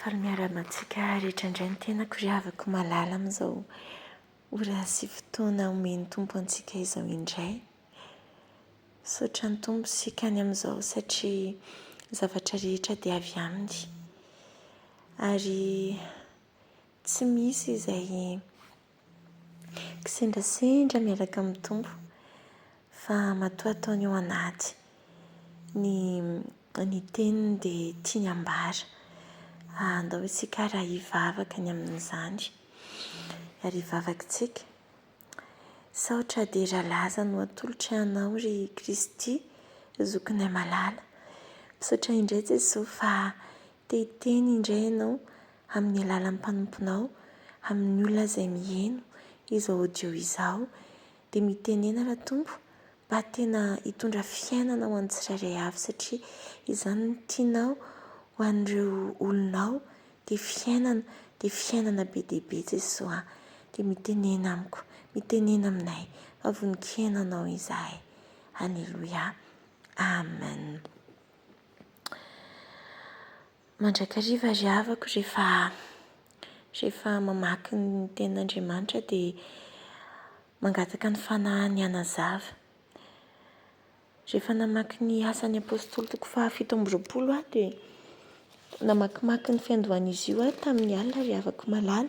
faly miarana antsika rehetra indray ny tenako ry havako malala amin'izao ora sy fotoana omeny tompo antsika izao indray. Misaotra ny tompo isika any amin'izao satria zavatra rehetra dia avy aminy ary tsy misy izay kisendrasendra miaraka amin'ny tompo fa matoa ataony ao anaty ny teniny dia tiany ambara. Andao isika raha hivavaka ny amin'izany ary hivavaka tsika saotra dia rahalaza no atolotra anao ry Kristy zokiny malala. Misaotra indray Jesosy fa te-hiteny indray ianao amin'ny alalan'ny mpanomponao amin'ny olona izay miheno izao audio izao dia mitenena raha tompo mba tena hitondra fiainana ho an'ny tsirairay avy satria izany no tianao ho an'ireo olonao dia fiainana be dia be Jesosy dia mitenena amiko, mitenena aminay fa voninkenanao izahay. Halleluia, amen. Mandrakariva ry havako rehefa mamaky ny tenin'Andriamanitra dia mangataka ny fanahiny hanazava. Rehefa namaky ny asan'ny apôstôly toko 7:20 dia namakimaky ny fiandohan'izy io tamin'ny alina ry havako malala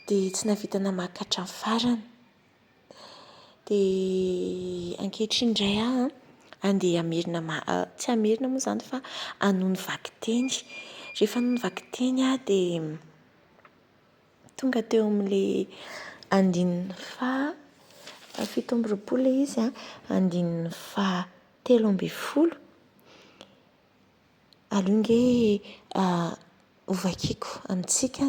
dia tsy navita namaky hatramin'ny farany. Dia ankehitriny indray andeha hamerina tsy hamerina moa izany fa hanohy ny vakiteny. Rehefa hanohy ny vakiteny dia tonga teo amin'ilay 7:20 ilay izy 7:13 alonge hovakiako amintsika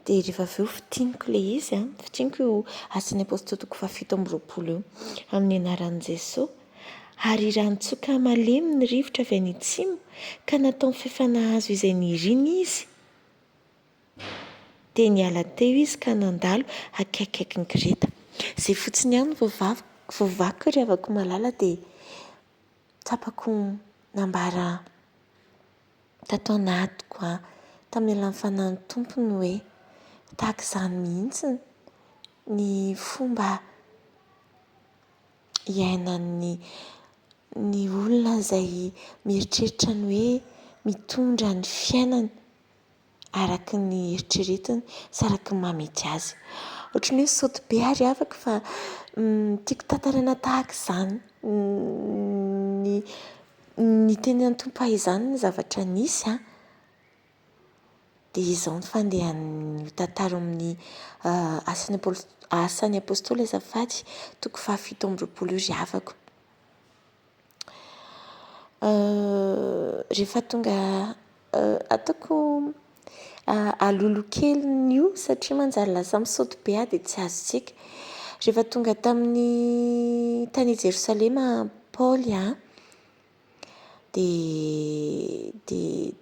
dia rehefa avy eo fitiniko ilay izy fitiniko asan'ny apôstôly toko 7:20 io amin'ny anaran'i Jesosy. Ary raha nitsoka malemy ny rivotra avy any atsimo ka natao mifefana hazo izay niriny izy dia niala teo izy ka nandalo akaikikaiky ny Kreta. Izay fotsiny ihany voavako ry havako malala dia tsapako nambara tato anatiko tamin'ny alalan'ny fanahin'ny tompony hoe tahaka izany mihitsy ny fomba iainan'ny olona izay mieritreritra ny hoe mitondra ny fiainany araka ny eritreretiny sy araka ny mahamety azy. Ohatran'ny hoe saoty be ary havaka fa tiako tantarana tahaka izany ny tenen'ny tompo izany ny zavatra nisy dia izao ny fandehan'ny tantara amin'ny asan'ny apôstôly azafady toko 7:20 ry havako. Rehefa tonga ataoko alolo-keliny io satria manjary lasa misaoty be dia tsy azontsika. Rehefa tonga tamin'ny tany Jerosalema Paoly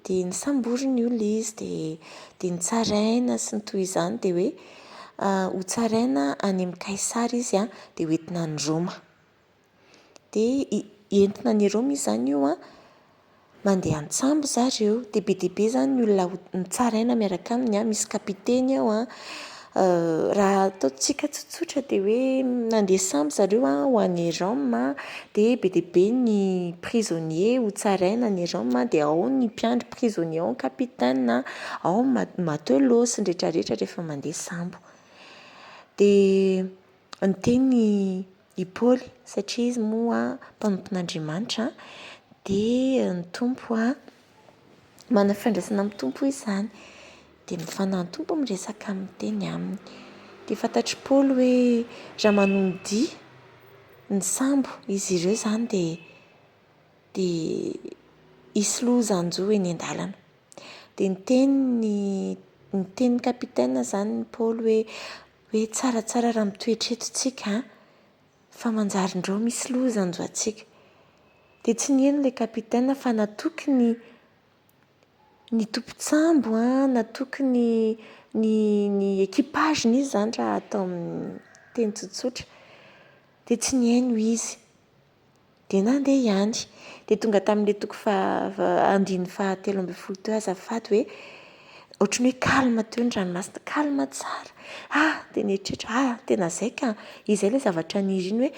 dia nisamboriny io ilay izy dia nitsaraina sy ny toy izany dia hoe ho tsaraina any amin'ny Kaisara izy dia hoentina any Roma. Dia entina any Roma izy izany io mandeha an-tsambo zareo dia be izany ny olona nitsaraina miaraka aminy misy kapiteny ao raha ataontsika tsotsotra dia hoe nandeha sambo zareo ho any Roma dia be ny prisonnier ho tsaraina any Roma dia ao ny mpiandry prisonnier ao ny kapitena ao matelot sy ny rehetrarehetra rehefa mandeha sambo. Dia niteny i Paoly satria izy moa mpanompon'Andriamanitra dia ny tompo mana fiandrasana amin'ny tompo izany dia mifanahy ny tompo miresaka amin'ny teny aminy. Dia fantatry Paoly hoe raha manondì ny sambo izy ireo izany dia hisy lohan-janjo eny an-dalana. Dia niteny kapitena izany ny Paoly hoe tsaratsara raha mitoetra eto tsika fa manjary indreo misy lohan-janjo antsika. Dia tsy niheno ilay kapitena fa natoky ny tompo-tsambo natoky ny ekipaziny izy izany raha atao amin'ny teny tsotsotra dia tsy niheno izy dia nandeha ihany. Dia tonga tamin'ilay toko 7:13 teo azafady hoe ohatrany hoe kalma teo ny ranomasina, kalma tsara. Dia nieritreritra tena zay ka izay ilay zavatra niriny hoe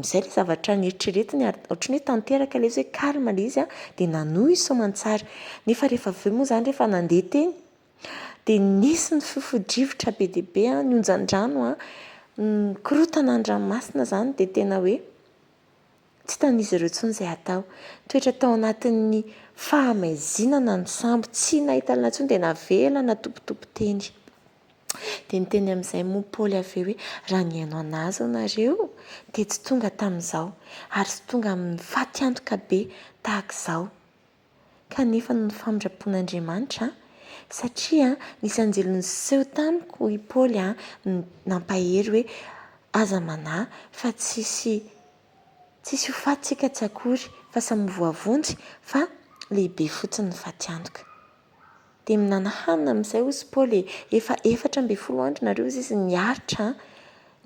izay ilay zavatra nieritreretiny ary ohatrany hoe tanteraka ilay izy hoe kalma ilay izy dia nanohy soamantsara. Nefa rehefa avy eo moa izany rehefa nandeha teny dia nisy ny fofodrivotra be dia be ny onjan-drano korotana ny ranomasina izany dia tena hoe tsy tan'izy ireo intsony izay atao. Toetra tao anatin'ny fahamaizina ny sambo, tsy nahita alina intsony dia navela natompitompy teny. Dia niteny amin'izay moa Paoly avy eo hoe raha niaino anazy ianareo dia tsy tonga tamin'izao ary tsy tonga amin'ny faty antoka be tahaka izao. Kanefa ny famindrapon'Andriamanitra satria nisy anjely niseho tamiko i Paoly nampahery hoe aza manahy fa tsisy ho fatitsika tsy akory fa samy voavonjy fa lehibe fotsiny ny faty antoka. Dia minana hanina amin'izay hozy Paoly efa 14 andro nareo izy niaritra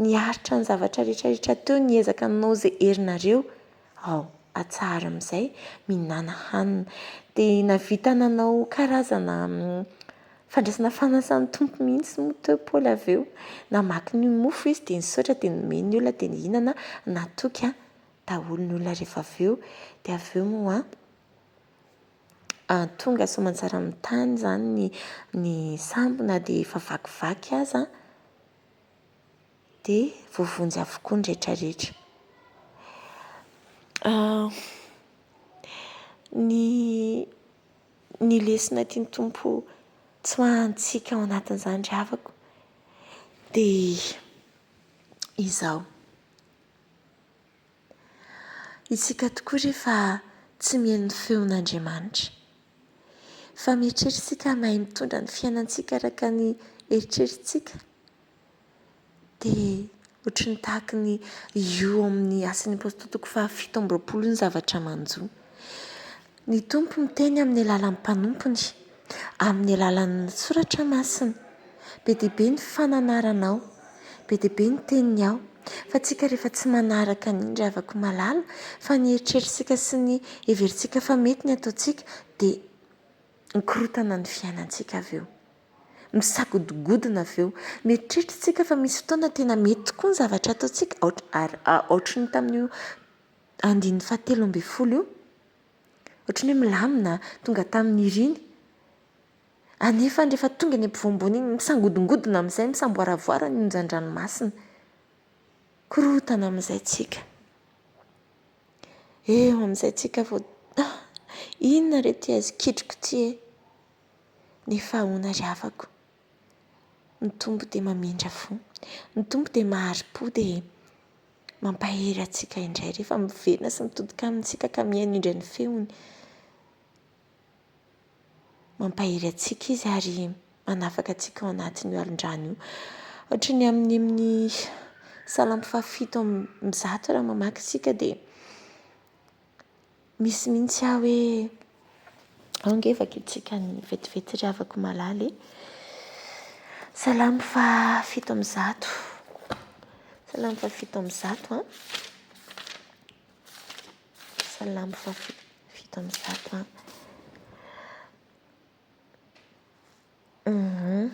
ny zavatra rehetrarehetra teo niezaka nanao izay herinareo. Atsara amin'izay mihinana hanina dia navita nanao karazana fandraisana fanasany tompo mihitsy moa teo Paoly avy eo. Namaky ny mofo izy dia nisaotra dia nomeny ny olona dia nihinana natoky daholo ny olona rehefa avy eo. Dia avy eo moa tonga soamantsara amin'ny tany izany ny sambo na dia efa vakivaky aza dia voavonjy avokoa ny rehetrarehetra. Ny lesona tiany tompo tsy hoantsika ao anatin'izany dravako dia izao. Isika tokoa rehefa tsy mihaino ny feon'Andriamanitra fa mieritreritsika mahay mitondra ny fiainantsika araka ny eritrerintsika dia ohatry ny tahaka ny io amin'ny Asan'ny Apôstôly 7:20 ny zavatra manjo. Ny tompo miteny amin'ny alalan'ny mpanompony, amin'ny alalan'ny soratra masina. Be dia be ny fananaranao, be dia be ny teniny ao. Fa tsika rehefa tsy manaraka ny dravako malala fa ny eritrerintsika sy ny heverintsika fa mety ny ataontsika dia mikorotana ny fiainantsika avy eo. Misagodingodina avy eo. Mieritreritritsika fa misy fotoana tena mety tokoa ny zavatra ataontsika ohatry ny tamin'io 7:20 io. Ohatry ny hoe milamina tonga tamin'ny iriny. Anefa rehefa tonga ny ampovoanambony iny misangodingodina amin'izay misamboaravoara ny onjan-dranomasina. Korotana amin'izay tsika. Eo amin'izay tsika vao inona re ty azo kitriko ty nefa ahoana ry havako. Ny tompo dia mamindra fo. Ny tompo dia mahari-po dia mampahery atsika indray rehefa miverina sy mitodika amintsika ka mihaino indray ny feony. Mampahery atsika izy ary manafaka atsika ao anatin'io alin-drano io. Ohatra ny amin'ny Salamo 7:100 raha mamaky isika dia misy mihitsy hoe angevakitsika ny vetivety ry havako malaly. Salamo 7:100. Salamo 7:100. Salamo 7:100.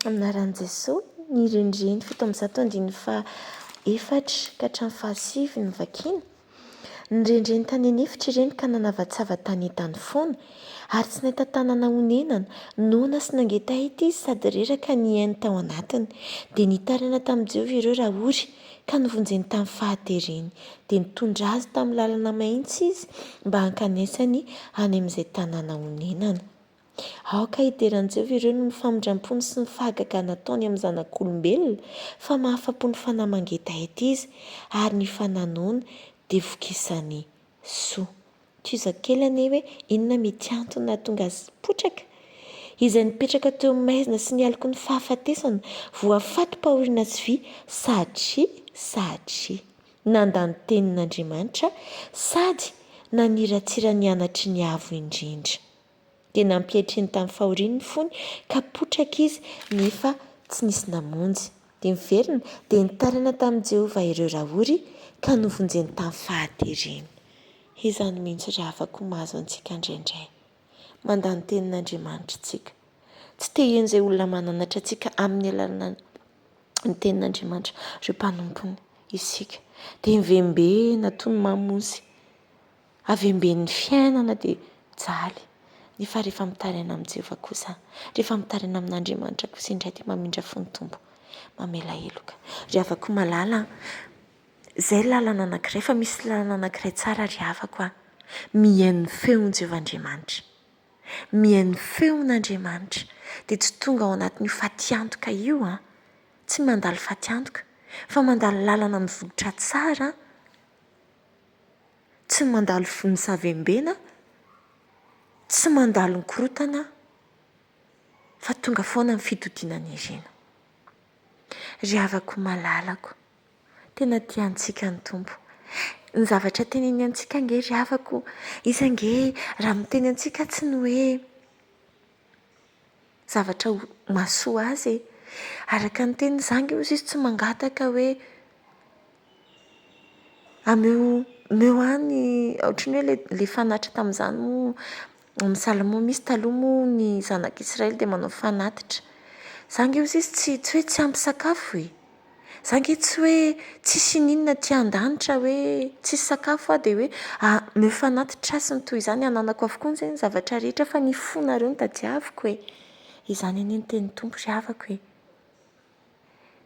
Aminaran'i Jesosy ny renireny 7:104 ka hatramin'ny 7 ny vakiana. Ny renireny tany anefitra ireny ka nanavatsava tany entany foana ary tsy nahita tanana honenana, noana sy nangetahita izy sady reraka niainy tao anatiny. Dia nitarana tamin'i Jehovah ireo rahory ka novonjeny tamin'ny fahatereny. Dia nitondra azy tamin'ny lalana mahitsy izy mba hankanesany any amin'izay tanàna honenana. Aoka hideran'i Jehovah ireo no ny famindram-pony sy ny fahagaga nataony amin'ny zanak'olombelona fa mahafa-po ny fanahy mangetahita izy ary ny fananoana dia vokisany soa. Tizakely anie hoe inona mety antony nahatonga azy potraka izay nipetraka teo maizina sy nialoko ny fahafatesana voafaty paorina sy vy satria nandany tenin'Andriamanitra sady naniratsira ny anatry ny avo indrindra. Dia nampiaitriny tamin'ny fahoriany fony ka potraka izy nefa tsy nisy namonjy. Dia miverina dia nitarana tamin'i Jehovah ireo rahory ka novonjeny tamin'ny fahatereny. Izany mihitsy ry havako mahazo antsika indraindray. Mandany tenin'Andriamanitra tsika. tsy tehen'izay olona mananatra antsika amin'ny alalana ny tenin'Andriamanitra ry mpanompony isika dia mivembena toy ny mamosy avemben'ny fiainana dia jaly nefa rehefa mitaraina amin'ny Jehovah kosa rehefa mitaraina amin'Andriamanitra kosa indray dia mamindra fo ny tombo mamela heloka ry havako malala izay lalana anankiray fa misy lalana anankiray tsara ry havako mihaino feon'i Jehovah Andriamanitra mihaino feon'Andriamanitra dia tsy tonga ao anatin'io fatiantoka io tsy mandalo fatiantoka fa mandalo lalana mivogotra tsara tsy mandalo misavembena tsy mandalo ny korotana fa tonga foana ny fitodianany ireny ry havako malalako tena tiantsika ny tompo ny zavatra teneny antsika nge ry havako isange raha miteny antsika tsy ny hoe zavatra mahasoa azy araka ny teny zangy izy tsy mangataka hoe ameo any ohatran'ny hoe le fanatitra tamin'izany moa amin'ny Salamo misy taloha moa ny zanak'Israely dia manao fanatitra zangy izy tsy hoe tsy ampy sakafo zangy tsy hoe tsisy ninona ty an-danitra hoe tsisy sakafo dia hoe meo fanatitra sy ny toy izany ananako avokoa ny zany zavatra rehetra fa ny fonareo ny tadiaviko izany anie ny teny tompo ry havako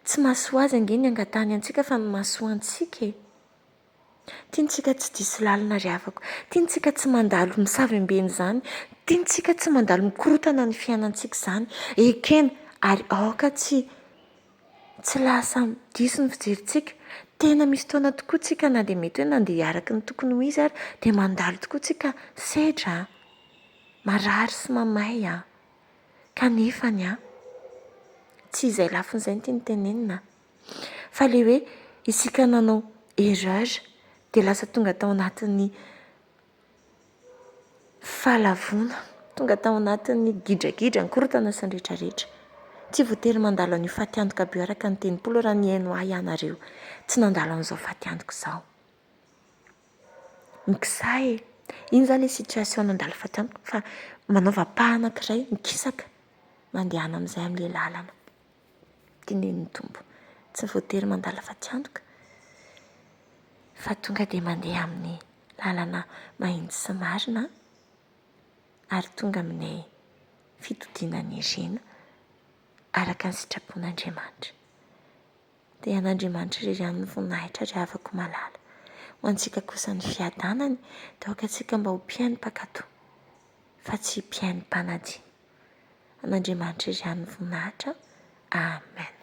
tsy mahasoa azy ange ny angatahany antsika fa ny mahasoa antsika tiantsika tsy disy lalina ry havako tiantsika tsy mandalo misavembeny izany tiantsika tsy mandalo mikorotana ny fiainantsika izany ekena ary aoka tsy lasa diso ny fijerintsika tena misy taona tokoa tsika na dia mety hoe nandeha araka ny tokony ho izy ary dia mandalo tokoa tsika sedra marary sy mamay kanefany tsy izay lafin'izay ny tiany tenenina fa le hoe isika nanao erreur dia lasa tonga tao anatin'ny fahalavona tonga tao anatin'ny gidragidra ny korotana sy ny rehetrarehetra tsy voatery mandalo an'io fatiantoka be araka ny tenimpolo raha ny haino ahy ianareo tsy nandalo an'izao fatiantoka izao mikisah iny izany ilay situation nandalo fatiantoka fa manaova-paha anankiray mikisaka mandehana amin'izay amin'ilay lalana tenen'ny tompo tsy voatery mandala fatiantoka fa tonga dia mandeha amin'ny lalana mahitsy sy marina ary tonga amin'ny fitodianany ireny araka ny sitrapon'Andriamanitra dia an'Andriamanitra irery ihany ny voninahitra ry havako malala ho antsika kosa ny fiadanany dia aoka antsika mba ho mpiaino mpakato fa tsy mpiaino mpanadino an'Andriamanitra irery ihany ny voninahitra amen.